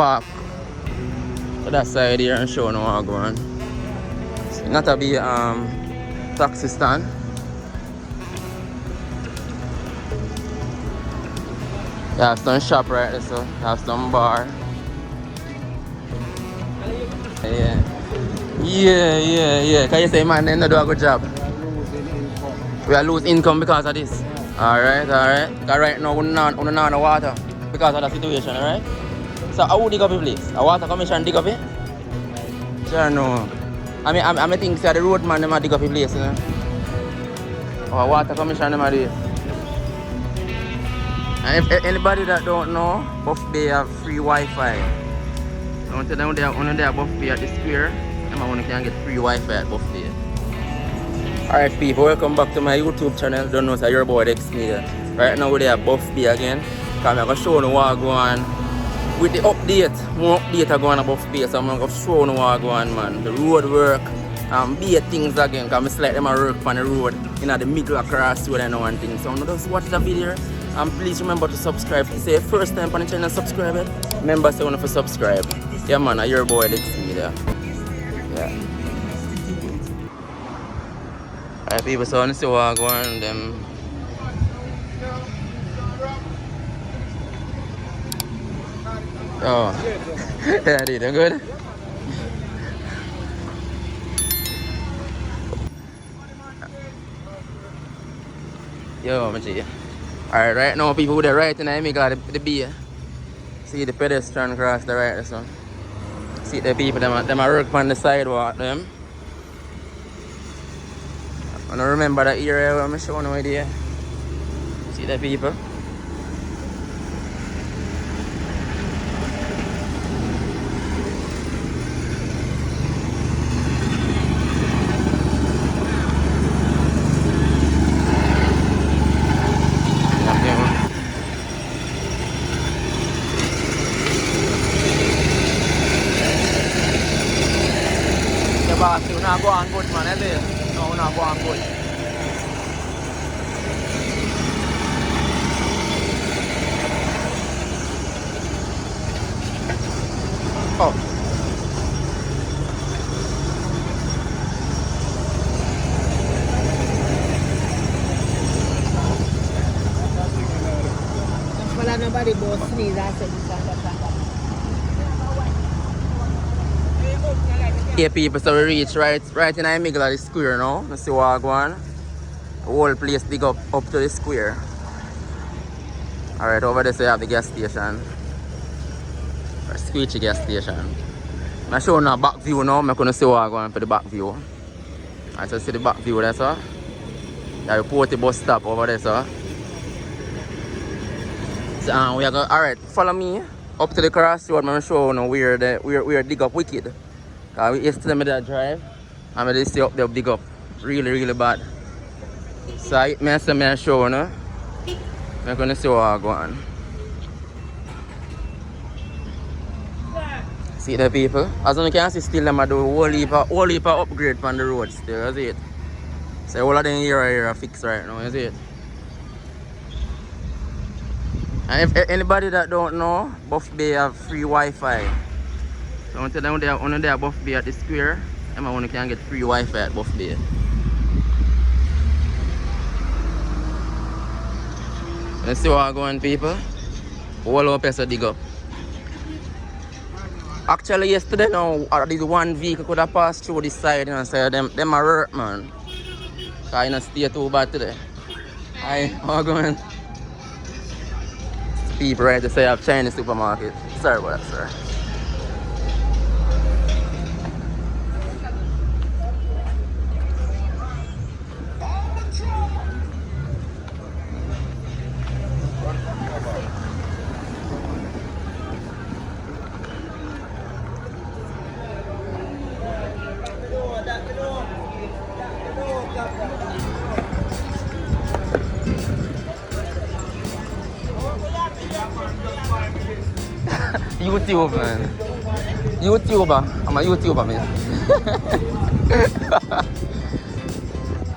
Park to that side here and show no how go on. So not to be taxi stand. You have some shop right there, so you have some bar. Yeah. Can you say man they not do a good job? We are losing income because of this. Alright. Because right now we don't have no water because of the situation, alright? So how dig up the place? A water commission dig up it? Sure no. I mean think say the road man them a dig up the place, you know? Or water commission them a do it. And if anybody that don't know, Buff Bay have free Wi-Fi. So until down there, on there Buff Bay at the square, everyone can get free Wi-Fi at Buff Bay. Alright people, welcome back to my YouTube channel. Don't know say your boy X Media. Right now we're at Buff Bay again. Because I'm going to show you what go on. With the update, more update are going on Buff Bay. So I'm going to show you what go on, man. The road work, be things again. Because I'm like them a work on the road, in the middle of crossroad and one thing. So just watch the video. And please remember to subscribe. If you say first time on the channel, subscribe it. Remember say you want to subscribe. Yeah man, your boy X Media. Yeah. Alright people, so let's see what go on them. Oh. Yeah, dude, I'm good. Yo, my G. Alright, right now people with the right and I got the B. See the pedestrian cross the right so. See the people them work on the sidewalk them. And I remember that area where I'm showing you there. See the people. Boss, you not go on good man, is it? No, you not go on good. Oh. Wala nobody boss sneeze I said Yeah people, so we reach right in the middle of the square now. Let's see what go on. The whole place dig up to the square. Alright, over there so you have the gas station. Or Squeechy gas station. I'm showing you a back view now. I'm going to see what go on for the back view. Alright, so see the back view there, sir. The report the bus stop over there, sir. So we are going, alright, follow me up to the crossroad. I'm going to show you where dig up wicked. Because we used to them that drive and we just stay up there dig up really bad. So I show you know. I'm gonna see what go on. See the people? As you can see still them do a whole heap of upgrade on the road still, you see it? So all of them here are fixed right now, you see it? And if anybody that don't know, Buff Bay have free Wi-Fi. So until down there, on there Buff Bay at the square, everyone can get free Wi-Fi at Buff Bay. Let's see what going people. All up here so dig up. Actually yesterday now, this one vehicle could have passed through this side and say them are hurt man. So I don't stay too bad today. How going? People right to say I have Chinese supermarket. Sorry about that, sir. YouTube man. YouTuber. I'm a YouTuber man.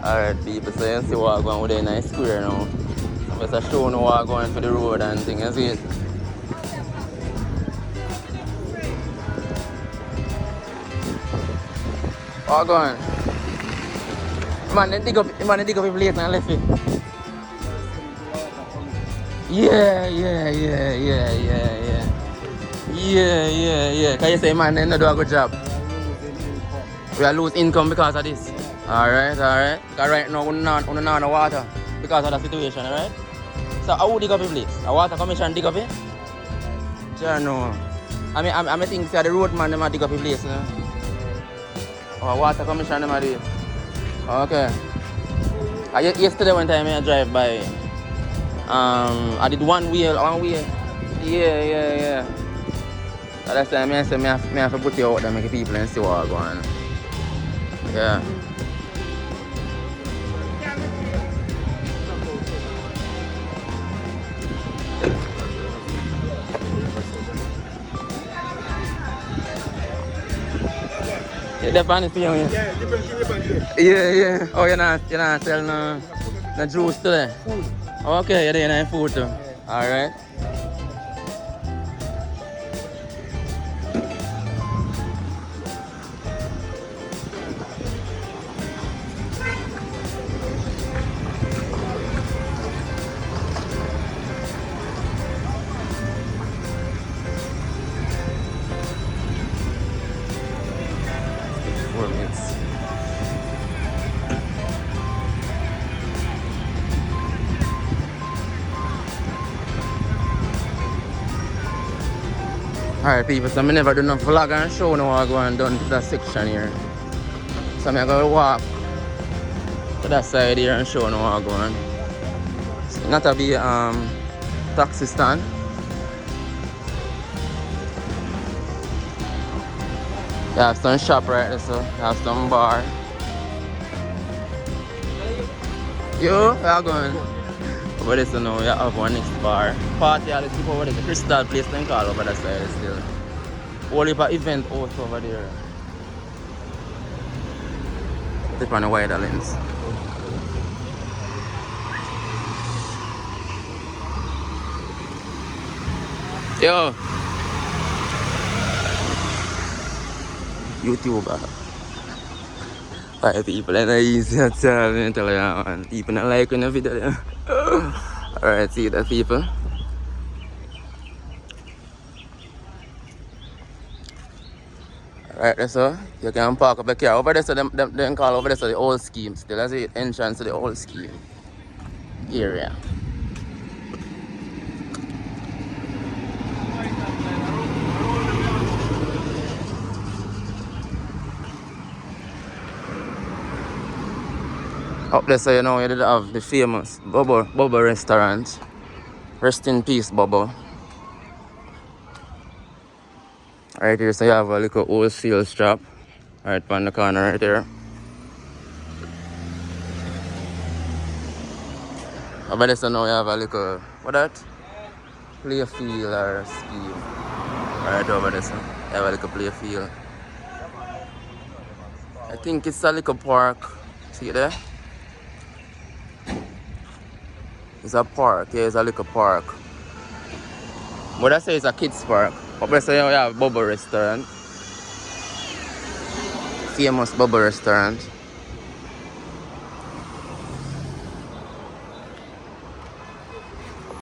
Alright people, so you see what I'm going with a nice square now. I'm just showing you what I'm going for the road and things, you see it? Oh, go on. Man, they dig up your plate and left it. Yeah. Can you say, man, they don't do a good job? We are lose income because of this. Alright. Because right now, we don't have no water because of the situation, alright? So, how dig up your place? A water commission dig up it? Sure, no. I think the road man, they dig up your place, no? Oh, water commission, they do it. Okay. Yesterday one time I drive by, I did one way. Yeah. So that's time I said I have to put you out there and make people and see what's going on. Yeah. Yeah, they're funny for you. Yeah. Oh, you're not selling no juice today? Okay, you're doing food too. Alright. Alright people, so I never do no vlog and show no what going down to that section here. So I'm gonna walk to that side here and show no what going. It's not to be taxi stand. You have some shop right there, so you have some bar. Yo, where you going? Over there, so now you have one next bar. Party, all this people over there. The Crystal place then call over that side still. Whole heap of event house over there. Take on a wider lens. Yo! YouTuber. Alright people, and I easy to tell me, tell you, man. People not liking the video. Alright, see that people. Alright, so you can park up the car. Over there, so them call over there, so the old scheme still. That's the entrance to the old scheme area. Up there, so you know, you did have the famous Bubble restaurant. Rest in peace, Bubble. Right here, so you have a little wholesale shop. Right on the corner right there. Over there, so now you have a little, what that? Play field or scheme. Right over there, so you have a little play field. I think it's a little park. See there? It's a park, yeah, it's a little park. But I say it's a kids park. Up there, so you have Bubble restaurant. Famous Bubble restaurant.